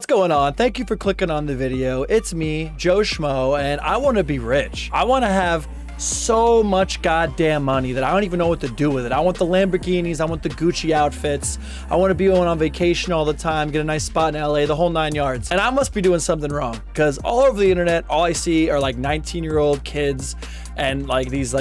going on? Thank you for clicking on the video. It's me, MeJoeShmoe, and I want to be rich. I want to have so much goddamn money that I don't even know what to do with it. I want the Lamborghinis, I want the Gucci outfits, I want to be going on vacation all the time, get a nice spot in LA, the whole 9 yards. And I must be doing something wrong, because all over the internet, all I see are like 19-year-old kids and like these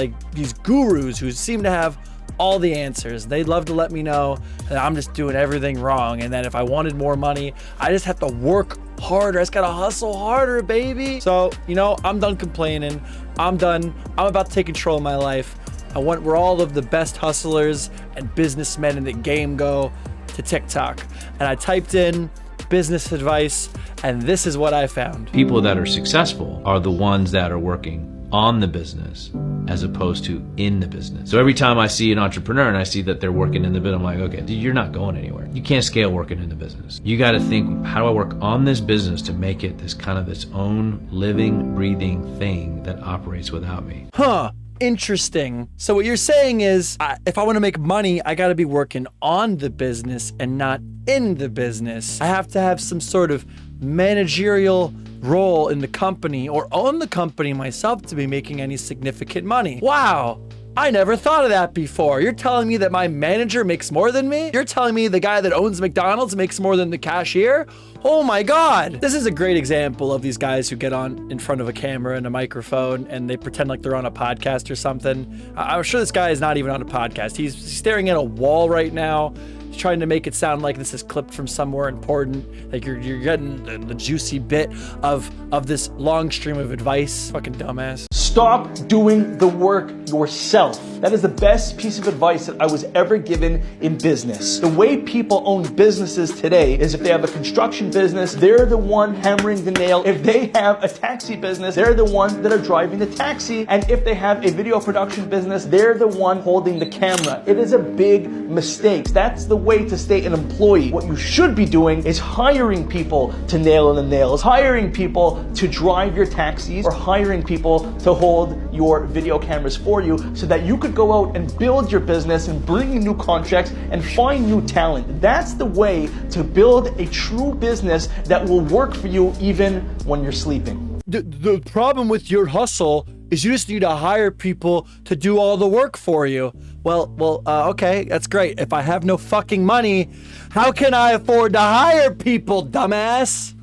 gurus who seem to have all the answers. They'd love to let me know that I'm just doing everything wrong, and that if I wanted more money, I just have to work harder. I just gotta hustle harder, baby. So, you know, I'm done complaining. I'm done. I'm about to take control of my life. I want where all of the best hustlers and businessmen in the game go, to TikTok. And I typed in business advice, and this is what I found. People that are successful are the ones that are working on the business as opposed to in the business. So every time I see an entrepreneur and I see that they're working in the business, I'm like, okay, dude, you're not going anywhere. You can't scale working in the business. You got to think, how do I work on this business to make it this kind of its own living, breathing thing that operates without me? Huh. Interesting. So what you're saying is, if I want to make money, I got to be working on the business and not in the business. I have to have some sort of managerial role in the company or own the company myself to be making any significant money. Wow. I never thought of that before. You're telling me that my manager makes more than me? You're telling me the guy that owns McDonald's makes more than the cashier? Oh my God. This is a great example of these guys who get on in front of a camera and a microphone and they pretend like they're on a podcast or something. I'm sure this guy is not even on a podcast. He's staring at a wall right now. He's trying to make it sound like this is clipped from somewhere important. Like you're getting the juicy bit of this long stream of advice. Fucking dumbass. Stop doing the work yourself. That is the best piece of advice that I was ever given in business. The way people own businesses today is if they have a construction business, they're the one hammering the nail. If they have a taxi business, they're the one that are driving the taxi. And if they have a video production business, they're the one holding the camera. It is a big mistake. That's the way to stay an employee. What you should be doing is hiring people to nail in the nails, hiring people to drive your taxis, or hiring people to hold your video cameras for you so that you could go out and build your business and bring in new contracts and find new talent. That's the way to build a true business that will work for you even when you're sleeping. The problem with your hustle is you just need to hire people to do all the work for you. Well, okay, that's great. If I have no fucking money, how can I afford to hire people, dumbass?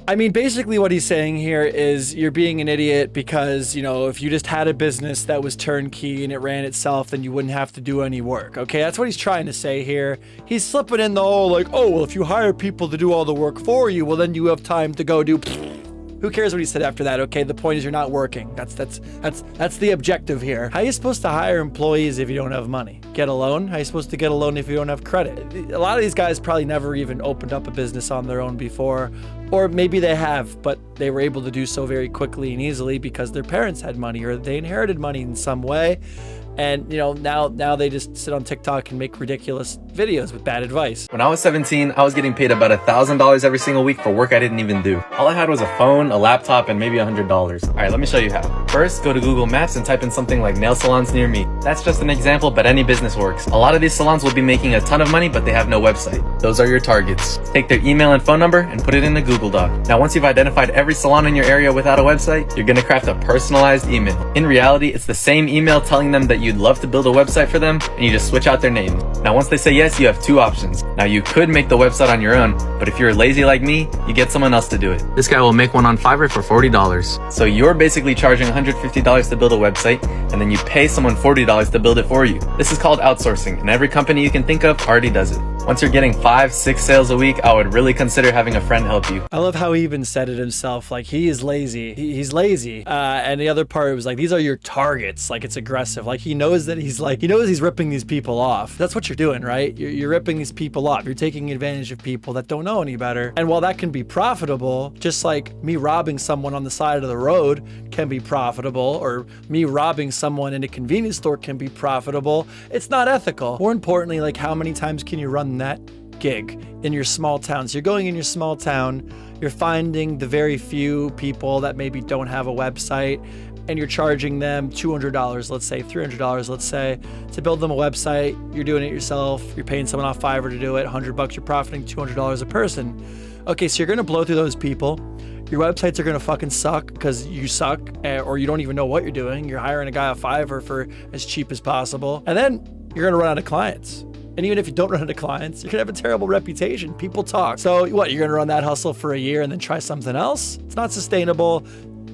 I mean, basically what he's saying here is you're being an idiot because, you know, if you just had a business that was turnkey and it ran itself, then you wouldn't have to do any work. Okay, that's what he's trying to say here. He's slipping in the whole like, oh, well, if you hire people to do all the work for you, well, then you have time to go do. Who cares what he said after that? Okay, the point is you're not working. That's the objective here. How are you supposed to hire employees if you don't have money? Get a loan? How are you supposed to get a loan if you don't have credit? A lot of these guys probably never even opened up a business on their own before, or maybe they have, but they were able to do so very quickly and easily because their parents had money or they inherited money in some way. And, you know, now they just sit on TikTok and make ridiculous videos with bad advice. When I was 17, I was getting paid about $1,000 every single week for work I didn't even do. All I had was a phone, a laptop, and maybe $100. All right, let me show you how. First, go to Google Maps and type in something like nail salons near me. That's just an example, but any business works. A lot of these salons will be making a ton of money, but they have no website. Those are your targets. Take their email and phone number and put it in a Google Doc. Now, once you've identified every salon in your area without a website, you're gonna craft a personalized email. In reality, it's the same email telling them that you'd love to build a website for them, and you just switch out their name. Now, once they say yes, you have two options. Now, you could make the website on your own, but if you're lazy like me, you get someone else to do it. This guy will make one on Fiverr for $40. So you're basically charging $150 to build a website, and then you pay someone $40 to build it for you. This is called outsourcing, and every company you can think of already does it. Once you're getting 5-6 sales a week, I would really consider having a friend help you. I love how he even said it himself. Like, he is lazy. He's lazy. And the other part was like, these are your targets. Like, it's aggressive. Like, he knows that he knows he's ripping these people off. That's what you're doing, right? You're ripping these people off. You're taking advantage of people that don't know any better. And while that can be profitable, just like me robbing someone on the side of the road can be profitable, or me robbing someone in a convenience store can be profitable, it's not ethical. More importantly, like, how many times can you run that gig in your small town? So you're going in your small town, you're finding the very few people that maybe don't have a website, and you're charging them $200, let's say $300, let's say, to build them a website. You're doing it yourself. You're paying someone off Fiverr to do it. $100, you're profiting $200 a person. Okay, so you're gonna blow through those people. Your websites are gonna fucking suck because you suck, or you don't even know what you're doing. You're hiring a guy off Fiverr for as cheap as possible. And then you're gonna run out of clients. And even if you don't run out of clients, you're gonna have a terrible reputation. People talk. So what, you're gonna run that hustle for a year and then try something else? It's not sustainable.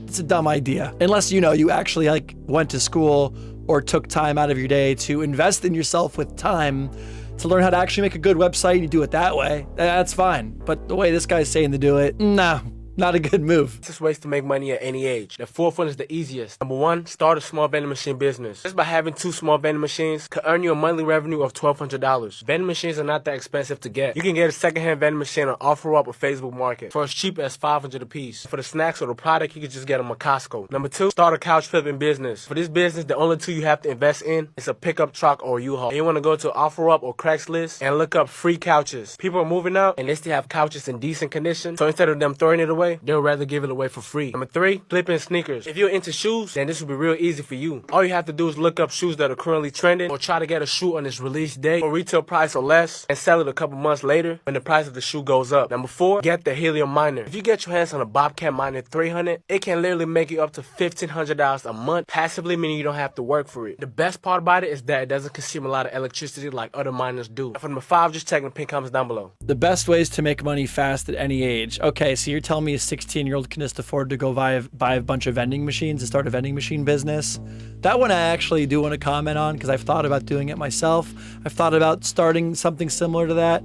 It's a dumb idea. Unless, you know, you actually like went to school or took time out of your day to invest in yourself with time to learn how to actually make a good website and you do it that way. That's fine. But the way this guy's saying to do it, nah. Not a good move. There's ways to make money at any age. The fourth one is the easiest. Number one, start a small vending machine business. Just by having 2 small vending machines could earn you a monthly revenue of $1,200. Vending machines are not that expensive to get. You can get a secondhand vending machine on OfferUp or Facebook Market for as cheap as $500 a piece. For the snacks or the product, you can just get them at Costco. Number 2, start a couch flipping business. For this business, the only 2 you have to invest in is a pickup truck or a U-Haul. And you want to go to OfferUp or Craigslist and look up free couches. People are moving out and they still have couches in decent condition. So instead of them throwing it away, they'll rather give it away for free. Number 3, flipping sneakers. If you're into shoes, then this will be real easy for you. All you have to do is look up shoes that are currently trending or try to get a shoe on its release date or retail price or less and sell it a couple months later when the price of the shoe goes up. Number 4, get the helium miner. If you get your hands on a Bobcat Miner 300, it can literally make you up to $1,500 a month passively, meaning you don't have to work for it. The best part about it is that it doesn't consume a lot of electricity like other miners do. For number 5, just check the pin comments down below. The best ways to make money fast at any age. Okay, so you're telling me a 16-year-old can just afford to go buy a bunch of vending machines and start a vending machine business? That one I actually do want to comment on because I've thought about doing it myself. I've thought about starting something similar to that.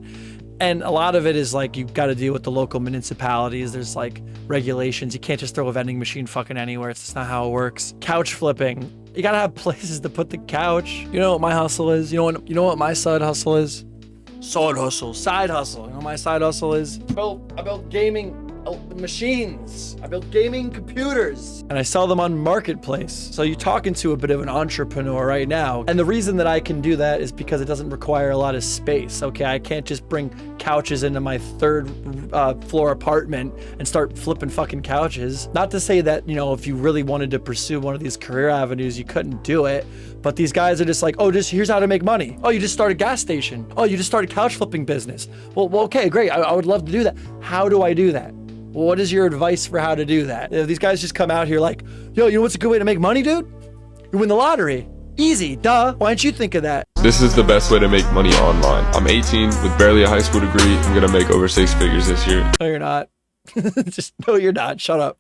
And a lot of it is like you've got to deal with the local municipalities. There's like regulations. You can't just throw a vending machine fucking anywhere. It's just not how it works. Couch flipping. You got to have places to put the couch. You know what my hustle is? You know what my side hustle is? Side hustle. You know what my side hustle is? I built gaming machines. I built gaming computers and I sell them on Marketplace. So you're talking to a bit of an entrepreneur right now. And the reason that I can do that is because it doesn't require a lot of space. Okay, I can't just bring couches into my 3rd floor apartment and start flipping fucking couches. Not to say that, you know, if you really wanted to pursue one of these career avenues, you couldn't do it. But these guys are just like, oh, just here's how to make money. Oh, you just start a gas station. Oh, you just start a couch flipping business. Well, okay, great. I would love to do that. How do I do that? Well, what is your advice for how to do that? If these guys just come out here like, yo, you know what's a good way to make money, dude? You win the lottery. Easy, duh. Why didn't you think of that? This is the best way to make money online. I'm 18 with barely a high school degree. I'm gonna make over 6 figures this year. No, you're not. No, you're not. Shut up.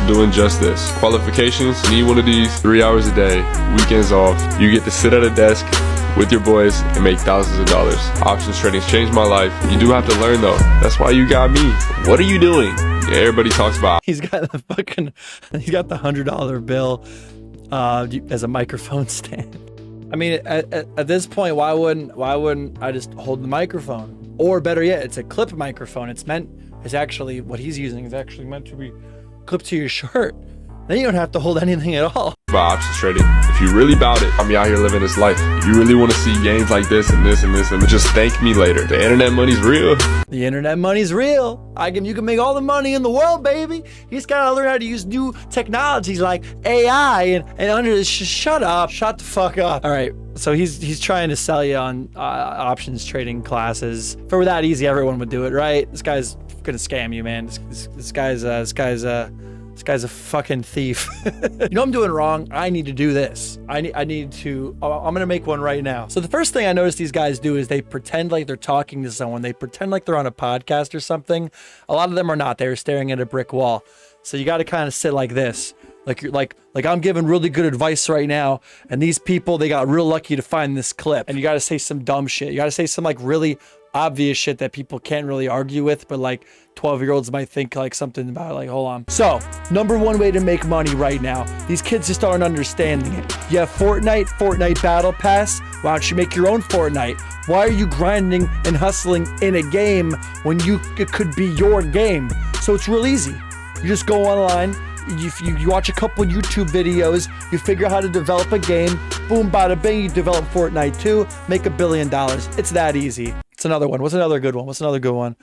Doing just this. Qualifications, you need one of these, 3 hours a day, weekends off. You get to sit at a desk with your boys and make thousands of dollars. Options trading's changed my life. You do have to learn though. That's why you got me. What are you doing? Yeah, everybody talks about. He's got the $100 bill as a microphone stand. I mean, at this point, why wouldn't I just hold the microphone? Or better yet, it's a clip microphone. It's actually what he's using is actually meant to be clipped to your shirt. Then you don't have to hold anything at all. About options trading. If you really about it, I'm out here living this life. You really want to see games like this and this and this, and just thank me later. The internet money's real. The internet money's real. You can make all the money in the world, baby. You just gotta learn how to use new technologies like AI shut the fuck up. All right. So he's trying to sell you on options trading classes. If it were that easy, everyone would do it, right? This guy's gonna scam you, man. This guy's a fucking thief. You know what I'm doing wrong? I need to do this. I'm gonna make one right now. So the first thing I noticed these guys do is they pretend like they're talking to someone. They pretend like they're on a podcast or something. A lot of them are not. They're staring at a brick wall. So you got to kind of sit like this. Like you're like I'm giving really good advice right now, and these people, they got real lucky to find this clip. And you got to say some dumb shit. You got to say some like really obvious shit that people can't really argue with, but like 12-year-olds might think like something about it, like, hold on. So, number one way to make money right now. These kids just aren't understanding it. You have Fortnite Battle Pass. Why don't you make your own Fortnite? Why are you grinding and hustling in a game when it could be your game? So it's real easy. You just go online, you watch a couple YouTube videos, you figure out how to develop a game, boom, bada bing, you develop Fortnite 2, make $1 billion. It's that easy. It's another one. What's another good one?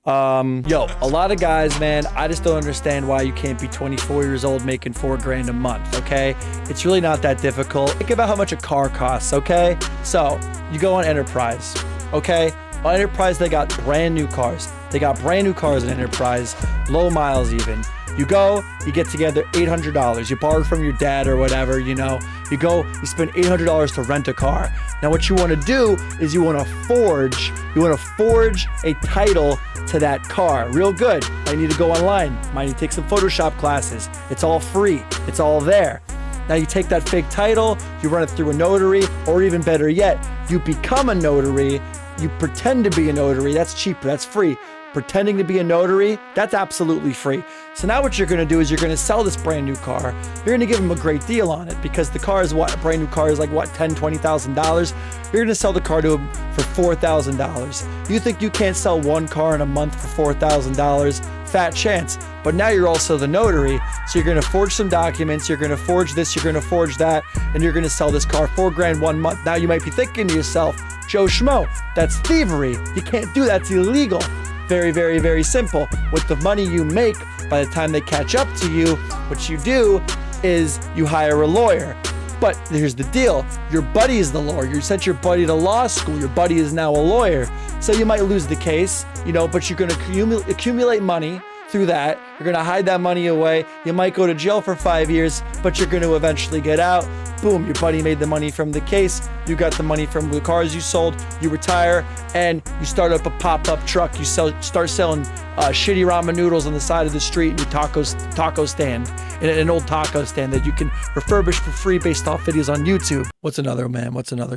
Yo, a lot of guys, man, I just don't understand why you can't be 24 years old making $4 grand a month, okay? It's really not that difficult. Think about how much a car costs, okay? So, you go on Enterprise, okay? On Enterprise, they got brand new cars. They got brand new cars in Enterprise, low miles even. You go, you get together $800. You borrowed from your dad or whatever, you know. You go, you spend $800 to rent a car. Now what you want to do is you want to forge a title to that car. Real good. I need to go online. Might need to take some Photoshop classes. It's all free. It's all there. Now you take that fake title, you run it through a notary, or even better yet, you become a notary. You pretend to be a notary. That's cheap. That's free. Pretending to be a notary, that's absolutely free. So now what you're gonna do is you're gonna sell this brand new car. You're gonna give them a great deal on it because the car is what, a brand new car is like what, $10,000, $20,000? You're gonna sell the car to them for $4,000. You think you can't sell one car in a month for $4,000? Fat chance. But now you're also the notary, so you're gonna forge some documents, you're gonna forge this, you're gonna forge that, and you're gonna sell this car $4,000 1 month. Now you might be thinking to yourself, Joe Schmo, that's thievery. You can't do that, it's illegal. Very, very, very simple. With the money you make, by the time they catch up to you, what you do is you hire a lawyer. But here's the deal. Your buddy is the lawyer. You sent your buddy to law school. Your buddy is now a lawyer. So you might lose the case, you know, but you're going to accumulate money through that. You're going to hide that money away. You might go to jail for 5 years, but you're going to eventually get out. Boom, your buddy made the money from the case. You got the money from the cars you sold. You retire and you start up a pop-up truck. You start selling shitty ramen noodles on the side of the street in your taco stand, in an old taco stand that you can refurbish for free based off videos on YouTube. What's another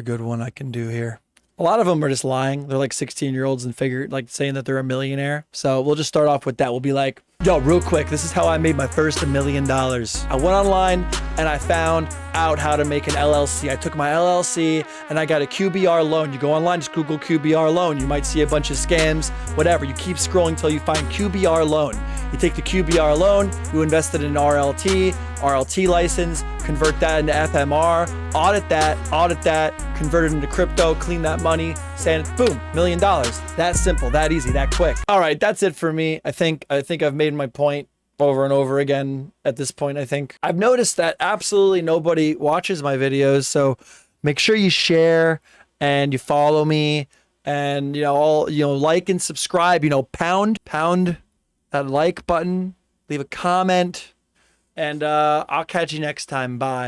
good one I can do here? A lot of them are just lying. They're like 16-year-olds and saying that they're a millionaire. So we'll just start off with that. We'll be like, yo, real quick, this is how I made my first $1 million. I went online and I found out how to make an LLC. I took my LLC and I got a QBR loan. You go online, just Google QBR loan. You might see a bunch of scams, whatever. You keep scrolling till you find QBR loan. You take the QBR loan, you invest it in RLT license, convert that into FMR, audit that, convert it into crypto, clean that money, sand it, boom, $1 million. That simple, that easy, that quick. All right, that's it for me. I think I've made my point over and over again at this point. I think I've noticed that absolutely nobody watches my videos, so make sure you share and you follow me and like and subscribe, pound that like button, leave a comment, and I'll catch you next time. Bye.